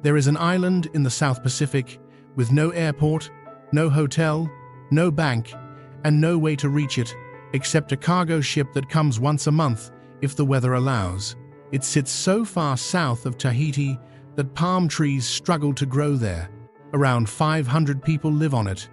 There is an island in the South Pacific with no airport, no hotel, no bank, and no way to reach it except a cargo ship that comes once a month if the weather allows. It sits so far south of Tahiti that palm trees struggle to grow there. Around 500 people live on it,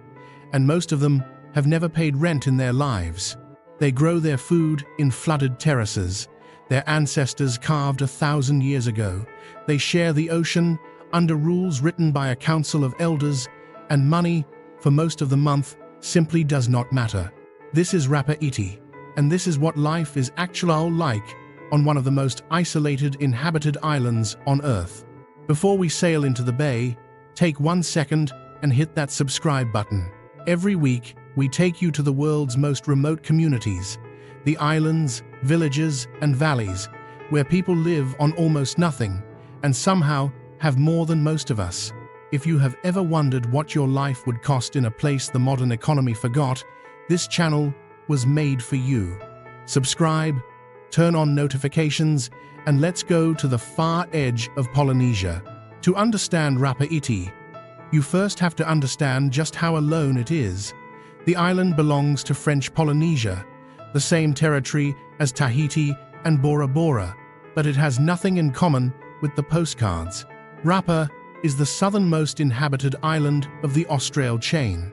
and most of them have never paid rent in their lives. They grow their food in flooded terraces. Their ancestors carved 1,000 years ago. They share the ocean under rules written by a council of elders, and money, for most of the month, simply does not matter. This is Rapa Iti, and this is what life is actually like on one of the most isolated inhabited islands on Earth. Before we sail into the bay, take 1 second and hit that subscribe button. Every week, we take you to the world's most remote communities, the islands, villages, and valleys, where people live on almost nothing and somehow have more than most of us. If you have ever wondered what your life would cost in a place the modern economy forgot, this channel was made for you. Subscribe, turn on notifications, and let's go to the far edge of Polynesia. To understand Rapa Iti, you first have to understand just how alone it is. The island belongs to French Polynesia, the same territory as Tahiti and Bora Bora, but it has nothing in common with the postcards. Rapa is the southernmost inhabited island of the Austral chain,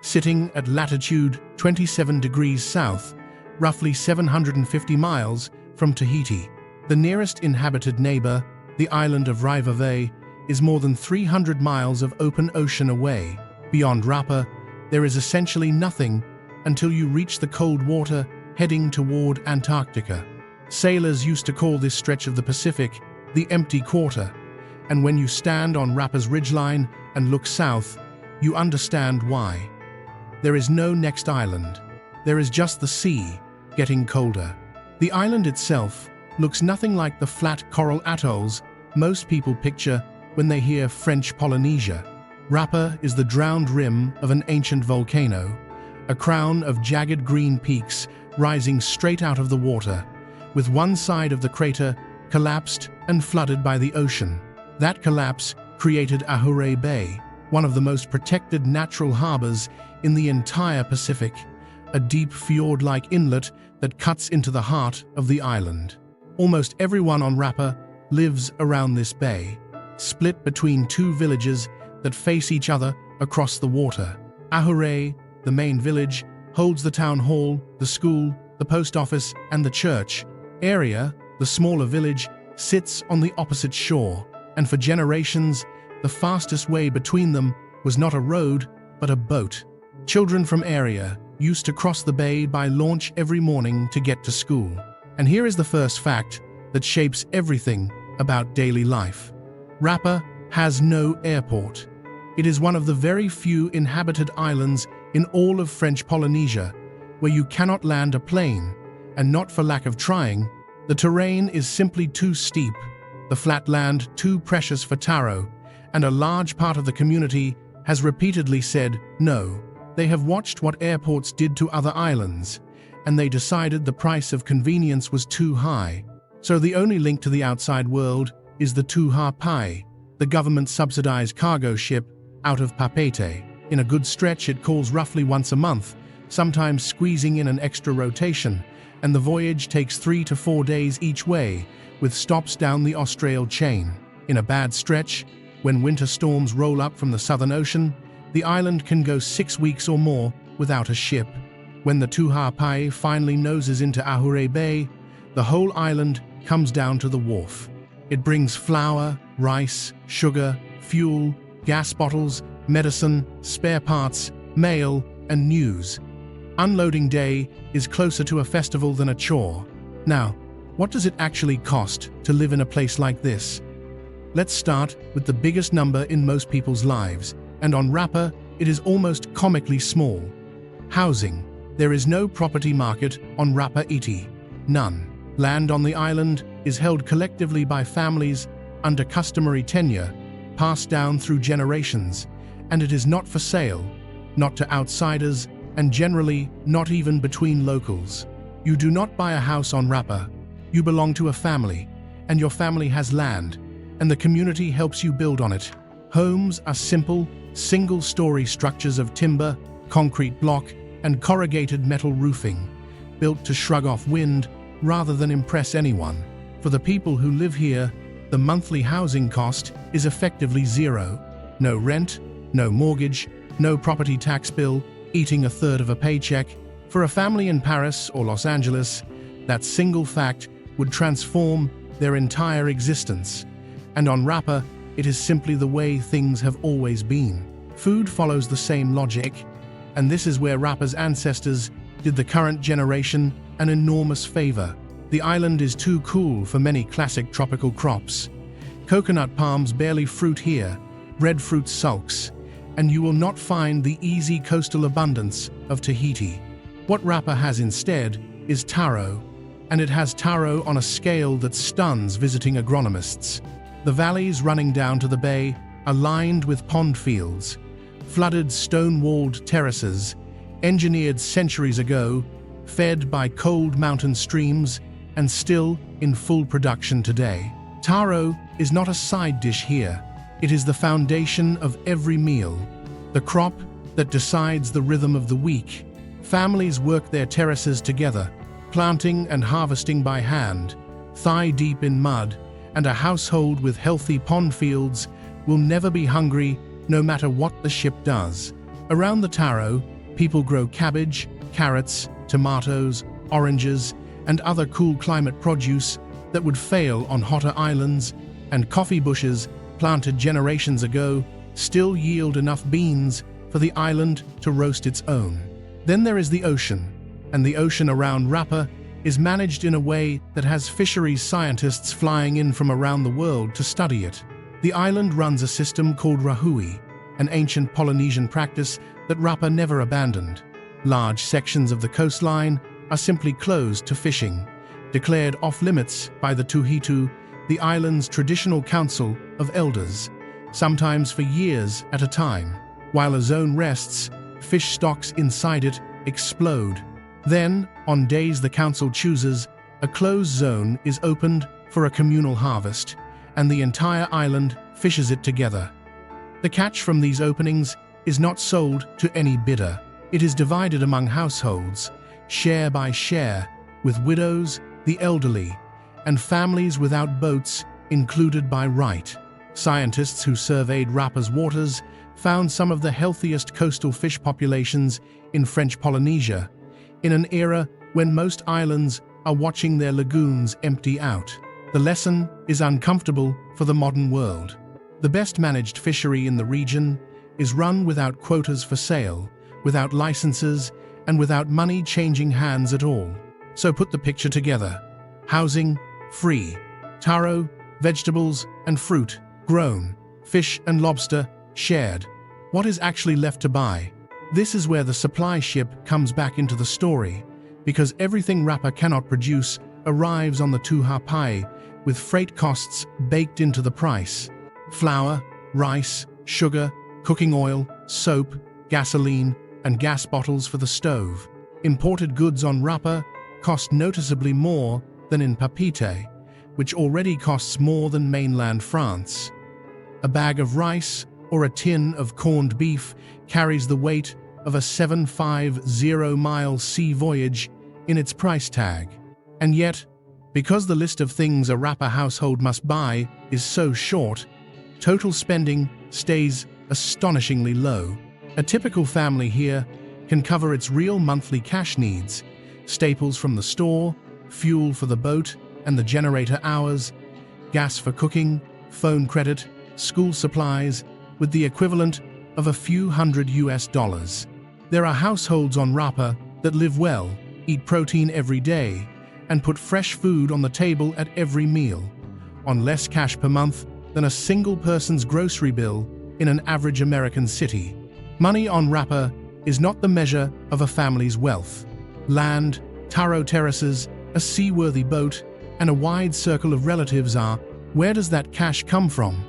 sitting at latitude 27 degrees south, roughly 750 miles from Tahiti. The nearest inhabited neighbor, the island of Raivae, is more than 300 miles of open ocean away. Beyond Rapa, there is essentially nothing until you reach the cold water heading toward Antarctica. Sailors used to call this stretch of the Pacific the empty quarter, and when you stand on Rapa's ridgeline and look south, you understand why. There is no next island. There is just the sea, getting colder. The island itself looks nothing like the flat coral atolls most people picture when they hear French Polynesia. Rapa is the drowned rim of an ancient volcano, a crown of jagged green peaks rising straight out of the water, with one side of the crater collapsed and flooded by the ocean. That collapse created Ahurei Bay, one of the most protected natural harbors in the entire Pacific, a deep fjord-like inlet that cuts into the heart of the island. Almost everyone on Rapa lives around this bay, split between two villages that face each other across the water. Ahurei, the main village, holds the town hall, the school, the post office, and the church. Area, the smaller village, sits on the opposite shore, and for generations, the fastest way between them was not a road, but a boat. Children from Area used to cross the bay by launch every morning to get to school. And here is the first fact that shapes everything about daily life. Rapa has no airport. It is one of the very few inhabited islands in all of French Polynesia where you cannot land a plane, and not for lack of trying. The terrain is simply too steep, the flat land too precious for taro, and a large part of the community has repeatedly said no. They have watched what airports did to other islands, and they decided the price of convenience was too high. So the only link to the outside world is the Tuha Pai, the government-subsidized cargo ship out of Papeete. In a good stretch, it calls roughly once a month, sometimes squeezing in an extra rotation, and the voyage takes 3 to 4 days each way, with stops down the Austral chain. In a bad stretch, when winter storms roll up from the Southern Ocean, the island can go 6 weeks or more without a ship. When the Tuha Pai finally noses into Ahurei Bay, the whole island comes down to the wharf. It brings flour, rice, sugar, fuel, gas bottles, medicine, spare parts, mail, and news. Unloading day is closer to a festival than a chore. Now, what does it actually cost to live in a place like this? Let's start with the biggest number in most people's lives, and on Rapa, it is almost comically small. Housing. There is no property market on Rapa Iti. None. Land on the island is held collectively by families under customary tenure, passed down through generations, and it is not for sale, not to outsiders, and generally not even between locals. You do not buy a house on Rapa. You belong to a family, and your family has land, and the community helps you build on it. Homes are simple, single-story structures of timber, concrete block, and corrugated metal roofing, built to shrug off wind rather than impress anyone. For the people who live here, the monthly housing cost is effectively zero. No rent, no mortgage, no property tax bill, eating a third of a paycheck. For a family in Paris or Los Angeles, that single fact would transform their entire existence. And on Rapa, it is simply the way things have always been. Food follows the same logic, and this is where Rapa's ancestors did the current generation an enormous favor. The island is too cool for many classic tropical crops. Coconut palms barely fruit here, breadfruit sulks, and you will not find the easy coastal abundance of Tahiti. What Rapa has instead is taro, and it has taro on a scale that stuns visiting agronomists. The valleys running down to the bay are lined with pond fields, flooded stone-walled terraces, engineered centuries ago, fed by cold mountain streams, and still in full production today. Taro is not a side dish here. It is the foundation of every meal, the crop that decides the rhythm of the week. Families work their terraces together, planting and harvesting by hand, thigh-deep in mud, and a household with healthy pond fields will never be hungry no matter what the ship does. Around the taro, people grow cabbage, carrots, tomatoes, oranges, and other cool climate produce that would fail on hotter islands, and coffee bushes planted generations ago still yield enough beans for the island to roast its own. Then there is the ocean, and the ocean around Rapa is managed in a way that has fisheries scientists flying in from around the world to study it. The island runs a system called rahui, an ancient Polynesian practice that Rapa never abandoned. Large sections of the coastline are simply closed to fishing, declared off-limits by the Tuhitu, the island's traditional council of elders, sometimes for years at a time. While a zone rests, fish stocks inside it explode. Then, on days the council chooses, a closed zone is opened for a communal harvest, and the entire island fishes it together. The catch from these openings is not sold to any bidder. It is divided among households, share by share, with widows, the elderly, and families without boats included by right. Scientists who surveyed Rapa's waters found some of the healthiest coastal fish populations in French Polynesia, in an era when most islands are watching their lagoons empty out. The lesson is uncomfortable for the modern world. The best-managed fishery in the region is run without quotas for sale, without licenses, and without money changing hands at all. So put the picture together. Housing, free. Taro, vegetables, and fruit, grown. Fish and lobster, shared. What is actually left to buy? This is where the supply ship comes back into the story, because everything Rapa cannot produce arrives on the Tuhapai, with freight costs baked into the price. Flour, rice, sugar, cooking oil, soap, gasoline, and gas bottles for the stove. Imported goods on Rapa cost noticeably more than in Papeete, which already costs more than mainland France. A bag of rice or a tin of corned beef carries the weight of a 750-mile sea voyage in its price tag. And yet, because the list of things a Rapa household must buy is so short, total spending stays astonishingly low. A typical family here can cover its real monthly cash needs, staples from the store, fuel for the boat and the generator hours, gas for cooking, phone credit, school supplies, with the equivalent of a few hundred US. There are households on Rapa that live well, eat protein every day, and put fresh food on the table at every meal, on less cash per month than a single person's grocery bill in an average American city. Money on Rapa is not the measure of a family's wealth. Land, taro terraces, a seaworthy boat, and a wide circle of relatives are, where does that cash come from?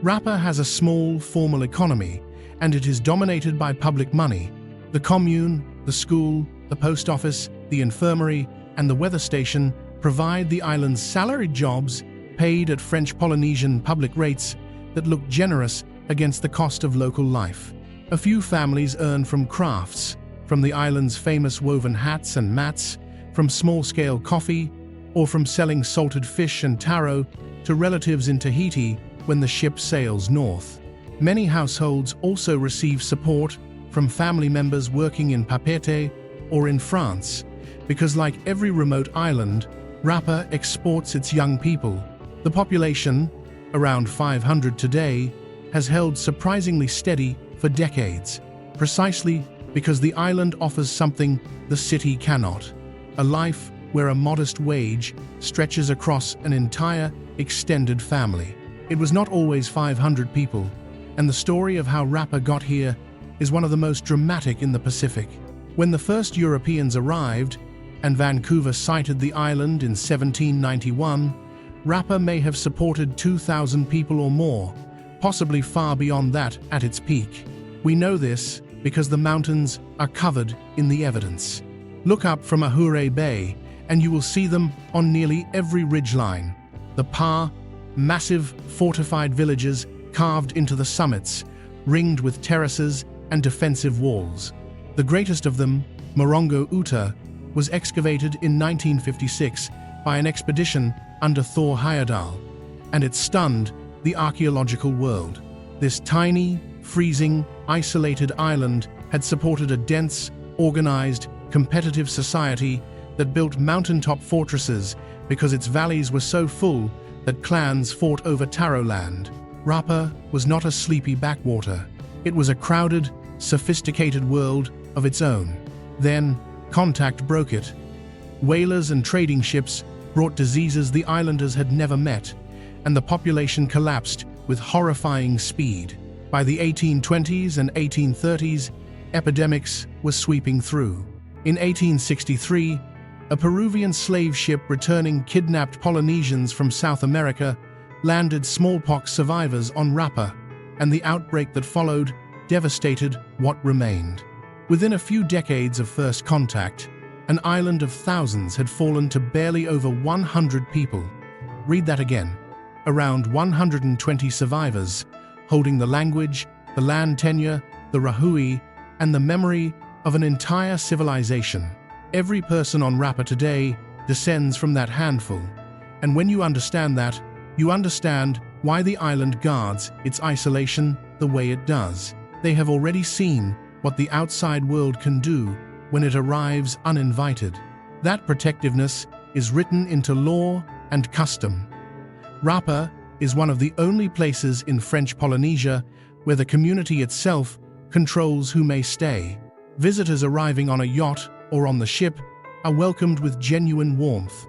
Rapa has a small, formal economy, and it is dominated by public money. The commune, the school, the post office, the infirmary, and the weather station provide the island's salaried jobs paid at French Polynesian public rates that looked generous against the cost of local life. A few families earn from crafts, from the island's famous woven hats and mats, from small-scale coffee, or from selling salted fish and taro to relatives in Tahiti when the ship sails north. Many households also receive support from family members working in Papeete or in France, because like every remote island, Rapa exports its young people. The population, around 500 today, has held surprisingly steady for decades, precisely because the island offers something the city cannot: a life where a modest wage stretches across an entire extended family. It was not always 500 people, and the story of how Rapa got here is one of the most dramatic in the Pacific. When the first Europeans arrived, and Vancouver sighted the island in 1791, Rapa may have supported 2,000 people or more, possibly far beyond that at its peak. We know this because the mountains are covered in the evidence. Look up from Ahurei Bay, and you will see them on nearly every ridgeline. The Pa, massive fortified villages carved into the summits, ringed with terraces and defensive walls. The greatest of them, Morongo Uta, was excavated in 1956 by an expedition under Thor Heyerdahl, and it stunned the archaeological world. This tiny, freezing, isolated island had supported a dense, organized, competitive society that built mountaintop fortresses because its valleys were so full that clans fought over taro land. Rapa was not a sleepy backwater. It was a crowded, sophisticated world of its own. Then, contact broke it. Whalers and trading ships brought diseases the islanders had never met, and the population collapsed with horrifying speed. By the 1820s and 1830s, epidemics were sweeping through. In 1863, a Peruvian slave ship returning kidnapped Polynesians from South America landed smallpox survivors on Rapa, and the outbreak that followed devastated what remained. Within a few decades of first contact, an island of thousands had fallen to barely over 100 people. Read that again. Around 120 survivors, holding the language, the land tenure, the rahui, and the memory of an entire civilization. Every person on Rapa today descends from that handful, and when you understand that, you understand why the island guards its isolation the way it does. They have already seen what the outside world can do when it arrives uninvited. That protectiveness is written into law and custom. Rapa is one of the only places in French Polynesia where the community itself controls who may stay. Visitors arriving on a yacht or on the ship are welcomed with genuine warmth.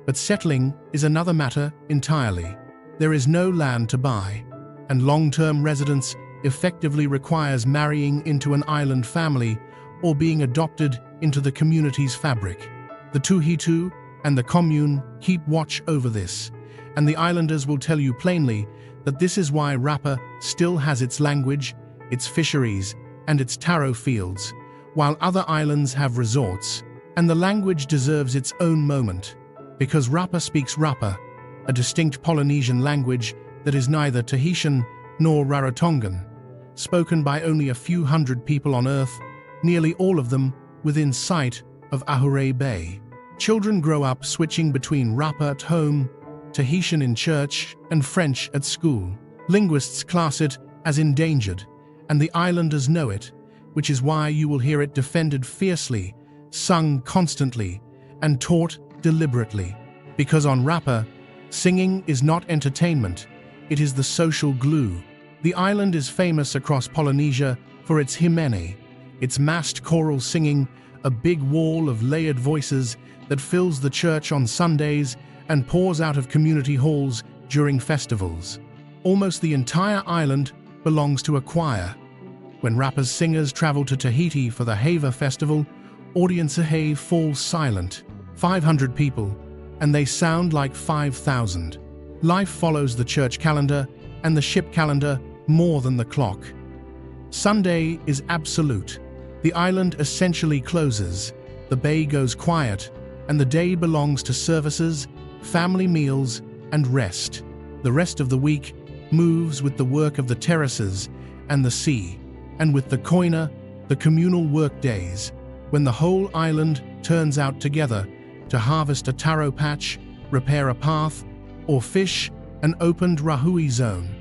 But settling is another matter entirely. There is no land to buy, and long-term residence effectively requires marrying into an island family or being adopted into the community's fabric. The Tuhitu and the commune keep watch over this, and the islanders will tell you plainly that this is why Rapa still has its language, its fisheries, and its taro fields, while other islands have resorts, and the language deserves its own moment, because Rapa speaks Rapa, a distinct Polynesian language that is neither Tahitian nor Rarotongan, spoken by only a few hundred people on Earth, nearly all of them within sight of Ahurei Bay. Children grow up switching between Rapa at home, Tahitian in church, and French at school. Linguists class it as endangered, and the islanders know it, which is why you will hear it defended fiercely, sung constantly, and taught deliberately. Because on Rapa, singing is not entertainment, it is the social glue. The island is famous across Polynesia for its himene, its massed choral singing, a big wall of layered voices that fills the church on Sundays and pours out of community halls during festivals. Almost the entire island belongs to a choir. When Rapa's singers travel to Tahiti for the Heva festival, audiences fall silent. 500 people, and they sound like 5,000. Life follows the church calendar and the ship calendar more than the clock. Sunday is absolute. The island essentially closes, the bay goes quiet, and the day belongs to services, family meals, and rest. The rest of the week moves with the work of the terraces and the sea, and with the koina, the communal work days, when the whole island turns out together to harvest a taro patch, repair a path, or fish an opened rahui zone.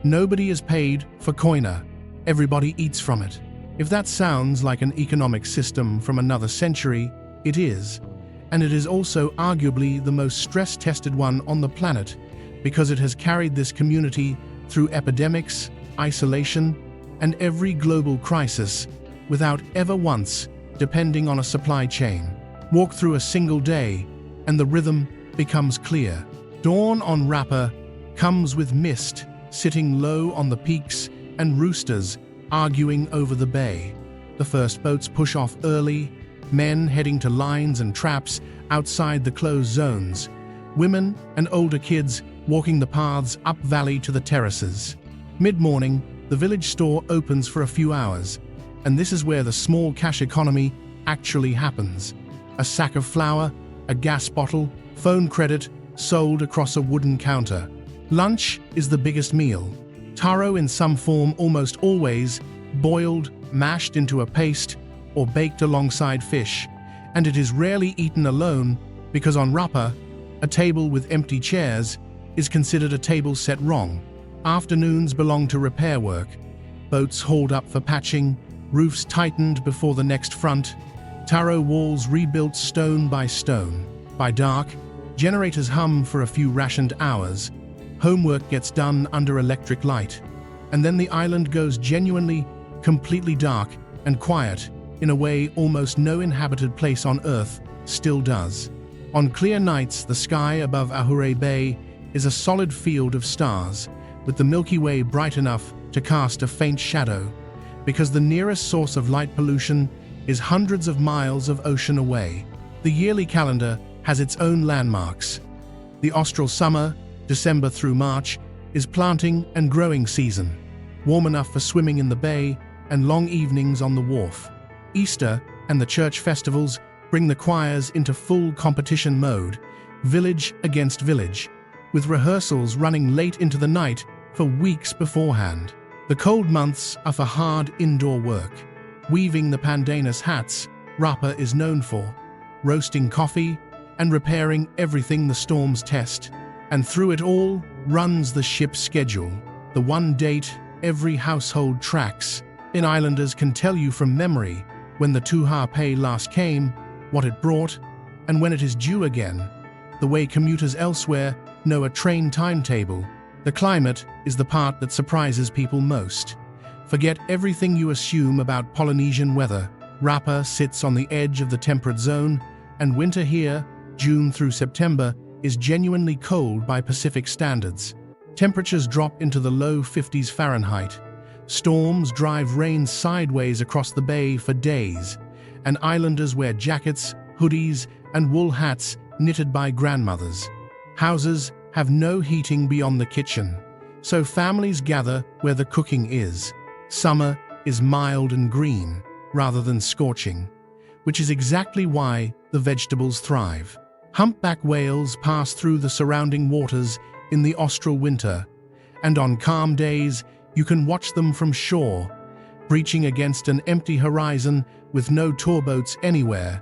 Nobody is paid for koina. Everybody eats from it. If that sounds like an economic system from another century, it is. And it is also arguably the most stress-tested one on the planet, because it has carried this community through epidemics, isolation, and every global crisis without ever once depending on a supply chain. Walk through a single day, and the rhythm becomes clear. Dawn on Rapa comes with mist sitting low on the peaks and roosters arguing over the bay. The first boats push off early, men heading to lines and traps outside the closed zones, women and older kids walking the paths up valley to the terraces. Mid-morning, the village store opens for a few hours, and this is where the small cash economy actually happens. A sack of flour, a gas bottle, phone credit, sold across a wooden counter. Lunch is the biggest meal. Taro in some form, almost always boiled, mashed into a paste, or baked alongside fish, and it is rarely eaten alone because on Rapa, a table with empty chairs is considered a table set wrong. Afternoons belong to repair work. Boats hauled up for patching, roofs tightened before the next front, taro walls rebuilt stone by stone. By dark, generators hum for a few rationed hours. Homework gets done under electric light. And then the island goes genuinely, completely dark and quiet in a way almost no inhabited place on Earth still does. On clear nights, the sky above Ahure Bay is a solid field of stars, with the Milky Way bright enough to cast a faint shadow, because the nearest source of light pollution is hundreds of miles of ocean away. The yearly calendar has its own landmarks. The austral summer, December through March, is planting and growing season, warm enough for swimming in the bay and long evenings on the wharf. Easter and the church festivals bring the choirs into full competition mode, village against village, with rehearsals running late into the night for weeks beforehand. The cold months are for hard indoor work. Weaving the pandanus hats Rapa is known for, roasting coffee, and repairing everything the storms test. And through it all runs the ship's schedule, the one date every household tracks. Islanders can tell you from memory when the Tuha pay last came, what it brought, and when it is due again, the way commuters elsewhere know a train timetable. The climate is the part that surprises people most. Forget everything you assume about Polynesian weather. Rapa sits on the edge of the temperate zone, and winter here, June through September, is genuinely cold by Pacific standards. Temperatures drop into the low 50s Fahrenheit. Storms drive rain sideways across the bay for days, and islanders wear jackets, hoodies, and wool hats knitted by grandmothers. Houses have no heating beyond the kitchen, so families gather where the cooking is. Summer is mild and green, rather than scorching, which is exactly why the vegetables thrive. Humpback whales pass through the surrounding waters in the austral winter, and on calm days you can watch them from shore, breaching against an empty horizon with no tour boats anywhere.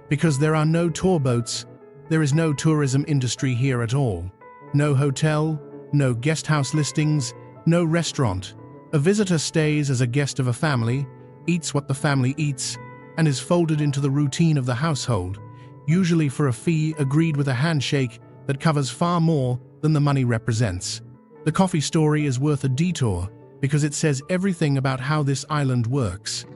Because there are no tour boats, there is no tourism industry here at all. No hotel, no guest house listings, no restaurant. A visitor stays as a guest of a family, eats what the family eats, and is folded into the routine of the household, usually for a fee agreed with a handshake that covers far more than the money represents. The coffee story is worth a detour because it says everything about how this island works.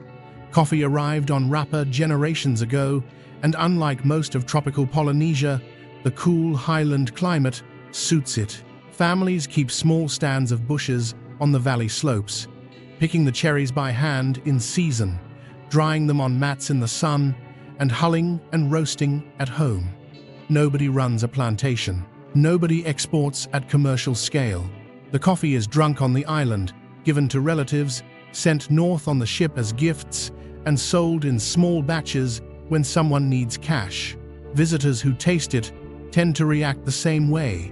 Coffee arrived on Rapa generations ago, and unlike most of tropical Polynesia, the cool highland climate suits it. Families keep small stands of bushes on the valley slopes, picking the cherries by hand in season, drying them on mats in the sun, and hulling and roasting at home. Nobody runs a plantation. Nobody exports at commercial scale. The coffee is drunk on the island, given to relatives, sent north on the ship as gifts, and sold in small batches when someone needs cash. Visitors who taste it tend to react the same way.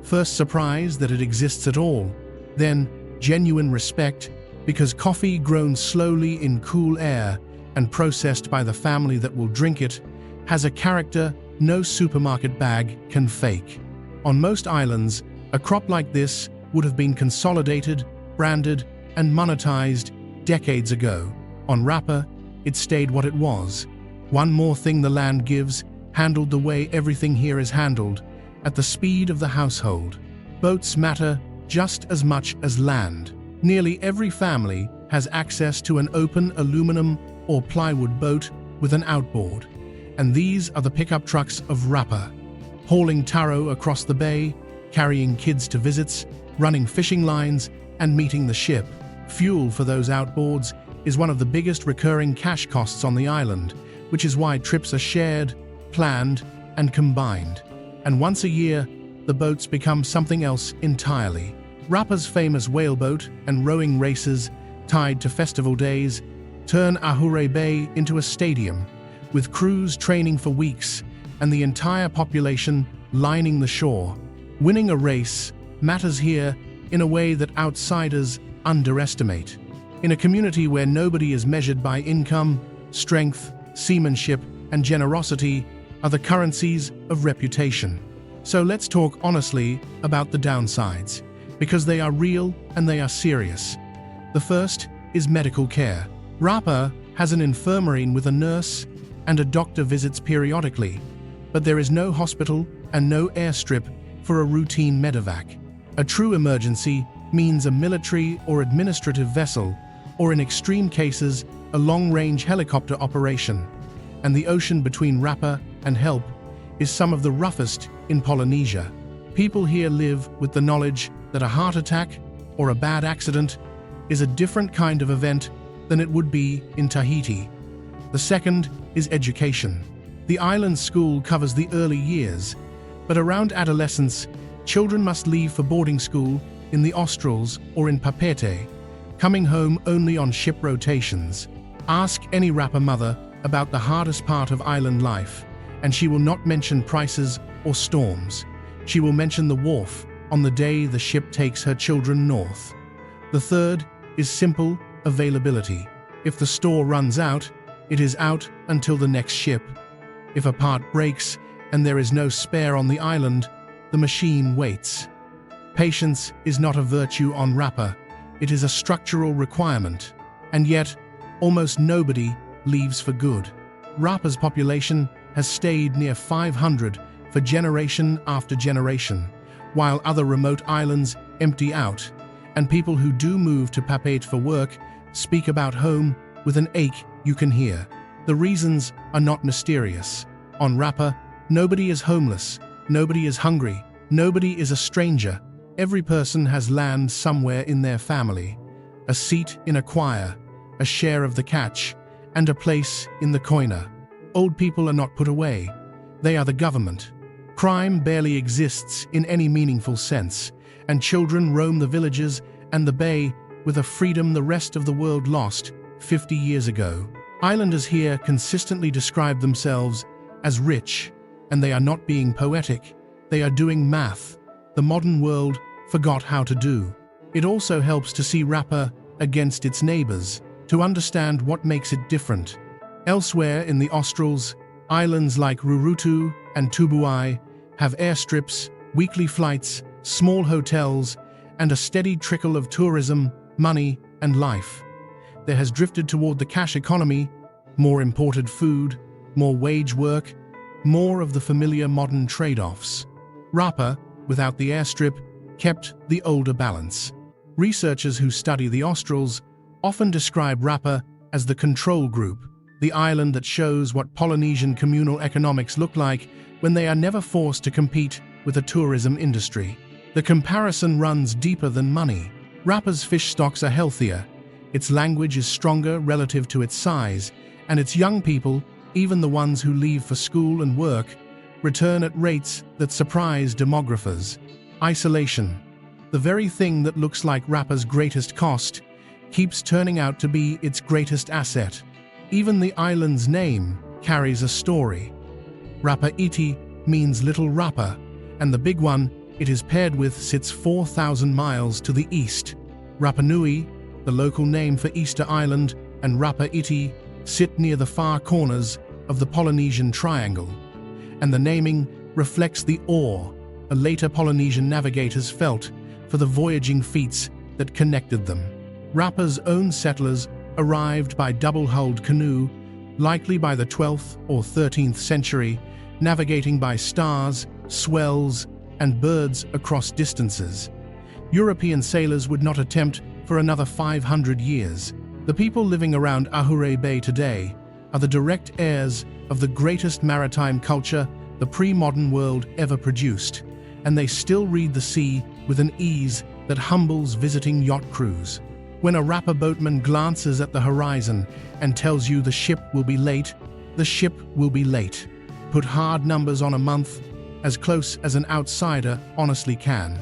First surprise that it exists at all, then genuine respect because coffee grown slowly in cool air and processed by the family that will drink it has a character no supermarket bag can fake. On most islands, a crop like this would have been consolidated, branded, and monetized decades ago. On Rapa, it stayed what it was. One more thing the land gives, handled the way everything here is handled, at the speed of the household. Boats matter just as much as land. Nearly every family has access to an open aluminum or plywood boat with an outboard. And these are the pickup trucks of Rapa, hauling taro across the bay, carrying kids to visits, running fishing lines, and meeting the ship. Fuel for those outboards is one of the biggest recurring cash costs on the island, which is why trips are shared, planned, and combined. And once a year, the boats become something else entirely. Rapa's famous whaleboat and rowing races, tied to festival days, turn Ahure Bay into a stadium, with crews training for weeks and the entire population lining the shore. Winning a race matters here in a way that outsiders underestimate. In a community where nobody is measured by income, strength, seamanship, and generosity are the currencies of reputation. So let's talk honestly about the downsides, because they are real and they are serious. The first is medical care. Rapa has an infirmary with a nurse and a doctor visits periodically, but there is no hospital and no airstrip for a routine medevac. A true emergency means a military or administrative vessel, or in extreme cases, a long-range helicopter operation. And the ocean between Rapa and help is some of the roughest in Polynesia. People here live with the knowledge that a heart attack or a bad accident is a different kind of event than it would be in Tahiti. The second is education. The island school covers the early years, but around adolescence, children must leave for boarding school in the Australs or in Papeete, coming home only on ship rotations. Ask any Rapa mother about the hardest part of island life, and she will not mention prices or storms. She will mention the wharf on the day the ship takes her children north. The third is simple availability. If the store runs out, it is out until the next ship. If a part breaks and there is no spare on the island, the machine waits. Patience is not a virtue on Rapa, it is a structural requirement. And yet, almost nobody leaves for good. Rapa's population has stayed near 500 for generation after generation, while other remote islands empty out, and people who do move to Papeete for work speak about home with an ache you can hear. The reasons are not mysterious. On Rapa, nobody is homeless, nobody is hungry, nobody is a stranger. Every person has land somewhere in their family, a seat in a choir, a share of the catch, and a place in the koina. Old people are not put away. They are the government. Crime barely exists in any meaningful sense, and children roam the villages and the bay with a freedom the rest of the world lost 50 years ago. Islanders here consistently describe themselves as rich, and they are not being poetic. They are doing math the modern world forgot how to do. It also helps to see Rapa against its neighbors, to understand what makes it different. Elsewhere in the Australs, islands like Rurutu and Tubuai have airstrips, weekly flights, small hotels, and a steady trickle of tourism, money, and life. There has drifted toward the cash economy, more imported food, more wage work, more of the familiar modern trade-offs. Rapa, without the airstrip, kept the older balance. Researchers who study the Australs often describe Rapa as the control group, the island that shows what Polynesian communal economics look like when they are never forced to compete with a tourism industry. The comparison runs deeper than money. Rapa's fish stocks are healthier, its language is stronger relative to its size, and its young people, even the ones who leave for school and work, return at rates that surprise demographers. Isolation, the very thing that looks like Rapa's greatest cost, keeps turning out to be its greatest asset. Even the island's name carries a story. Rapa Iti means Little Rapa, and the big one it is paired with sits 4,000 miles to the east. Rapa Nui, the local name for Easter Island, and Rapa Iti sit near the far corners of the Polynesian Triangle, and the naming reflects the awe the later Polynesian navigators felt for the voyaging feats that connected them. Rapa's own settlers arrived by double-hulled canoe, likely by the 12th or 13th century, navigating by stars, swells, and birds across distances. European sailors would not attempt for another 500 years. The people living around Ahurei Bay today are the direct heirs of the greatest maritime culture the pre-modern world ever produced, and they still read the sea with an ease that humbles visiting yacht crews. When a Rapa boatman glances at the horizon and tells you the ship will be late, the ship will be late. Put hard numbers on a month, as close as an outsider honestly can.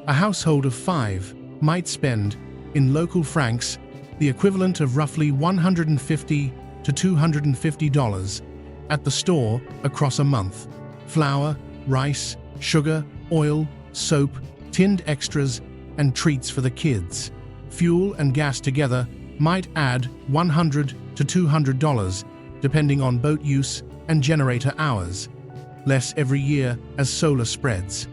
A household of 5 might spend, in local francs, the equivalent of roughly $150 to $250 at the store across a month. Flour, rice, sugar, oil, soap, tinned extras, and treats for the kids. Fuel and gas together might add $100 to $200, depending on boat use and generator hours. Less every year as solar spreads.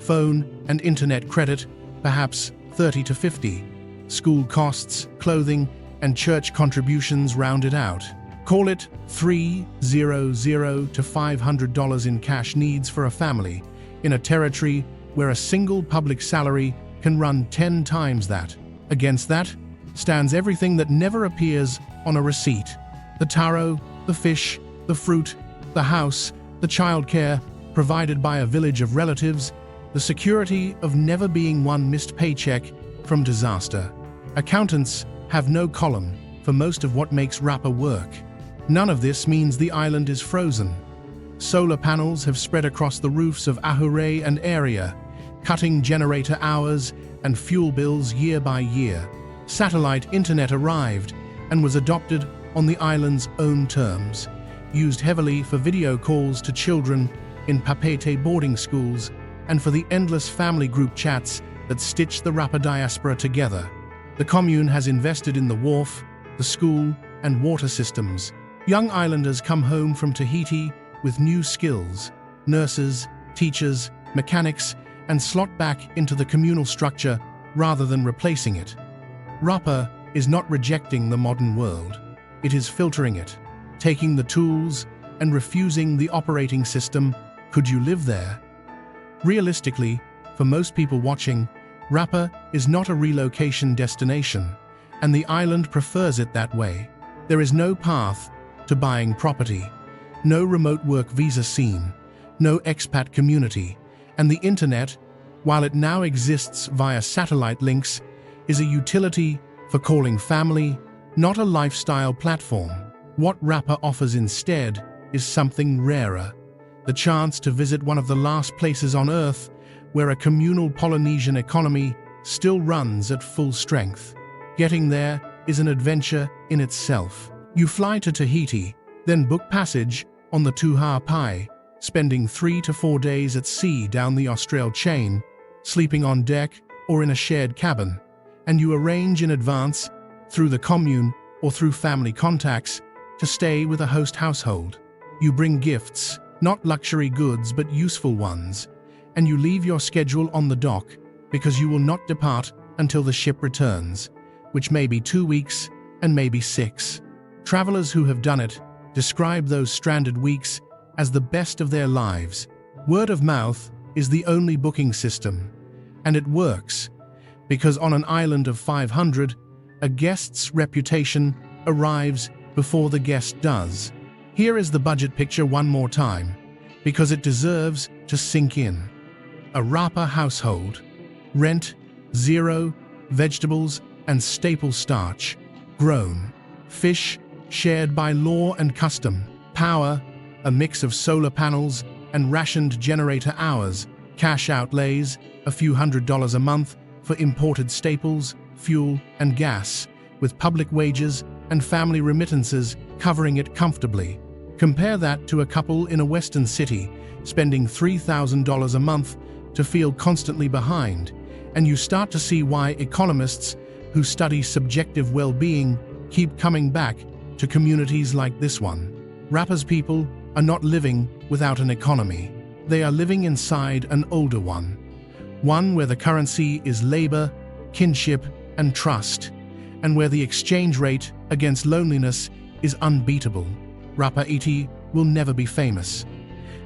Phone and internet credit, perhaps $30 to $50. School costs, clothing, and church contributions rounded out. Call it $300 to $500 in cash needs for a family, in a territory where a single public salary can run 10 times that. Against that stands everything that never appears on a receipt. The taro, the fish, the fruit, the house, the childcare provided by a village of relatives, the security of never being one missed paycheck from disaster. Accountants have no column for most of what makes Rapa work. None of this means the island is frozen. Solar panels have spread across the roofs of Ahurei and area, cutting generator hours and fuel bills year by year. Satellite internet arrived and was adopted on the island's own terms, used heavily for video calls to children in Papete boarding schools and for the endless family group chats that stitch the Rapa diaspora together. The commune has invested in the wharf, the school, and water systems. Young islanders come home from Tahiti with new skills, nurses, teachers, mechanics, and slot back into the communal structure rather than replacing it. Rapa is not rejecting the modern world. It is filtering it, taking the tools and refusing the operating system. Could you live there? Realistically, for most people watching, Rapa is not a relocation destination, and the island prefers it that way. There is no path to buying property, no remote work visa scene, no expat community, and the internet, while it now exists via satellite links, is a utility for calling family, not a lifestyle platform. What Rapa offers instead is something rarer, the chance to visit one of the last places on Earth where a communal Polynesian economy still runs at full strength. Getting there is an adventure in itself. You fly to Tahiti, then book passage on the Tuha Pai, spending 3 to 4 days at sea down the Austral chain, sleeping on deck or in a shared cabin, and you arrange in advance, through the commune or through family contacts, to stay with a host household. You bring gifts, not luxury goods but useful ones, and you leave your schedule on the dock because you will not depart until the ship returns, which may be 2 weeks and maybe 6. Travelers who have done it describe those stranded weeks as the best of their lives. Word of mouth is the only booking system, and it works because on an island of 500, a guest's reputation arrives before the guest does. Here is the budget picture one more time, because it deserves to sink in. A Rapa household. Rent, 0, vegetables and staple starch, grown. Fish, shared by law and custom. Power, a mix of solar panels and rationed generator hours. Cash outlays, a few $100s a month for imported staples, fuel, and gas, with public wages and family remittances covering it comfortably. Compare that to a couple in a western city spending $3,000 a month to feel constantly behind, and you start to see why economists who study subjective well-being keep coming back to communities like this one. Rapa's people are not living without an economy. They are living inside an older one where the currency is labor, kinship, and trust, and where the exchange rate against loneliness is unbeatable. Rapa Iti will never be famous.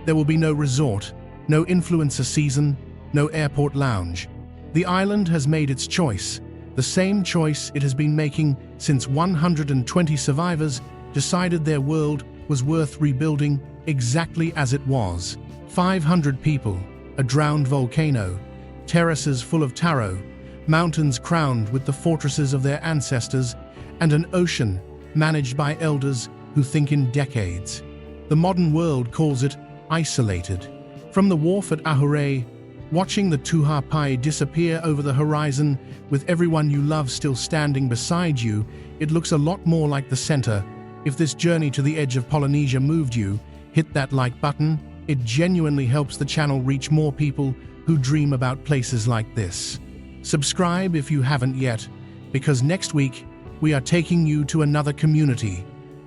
There will be no resort, no influencer season, no airport lounge. The island has made its choice, the same choice it has been making since 120 survivors decided their world was worth rebuilding exactly as it was. 500 people, a drowned volcano, terraces full of taro, mountains crowned with the fortresses of their ancestors, and an ocean managed by elders who think in decades. The modern world calls it isolated. From the wharf at Ahure, watching the Tuhapai disappear over the horizon with everyone you love still standing beside you, it looks a lot more like the center. If this journey to the edge of Polynesia moved you, hit that like button. It genuinely helps the channel reach more people who dream about places like this. Subscribe if you haven't yet, because next week we are taking you to another community,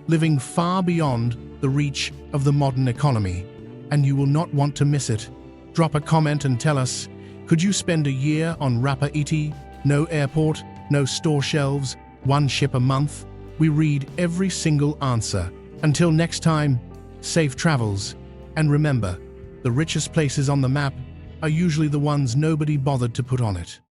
living far beyond the reach of the modern economy, and you will not want to miss it. Drop a comment and tell us, could you spend a year on Rapa Iti? No airport, no store shelves, one ship a month? We read every single answer. Until next time, safe travels. And remember, the richest places on the map are usually the ones nobody bothered to put on it.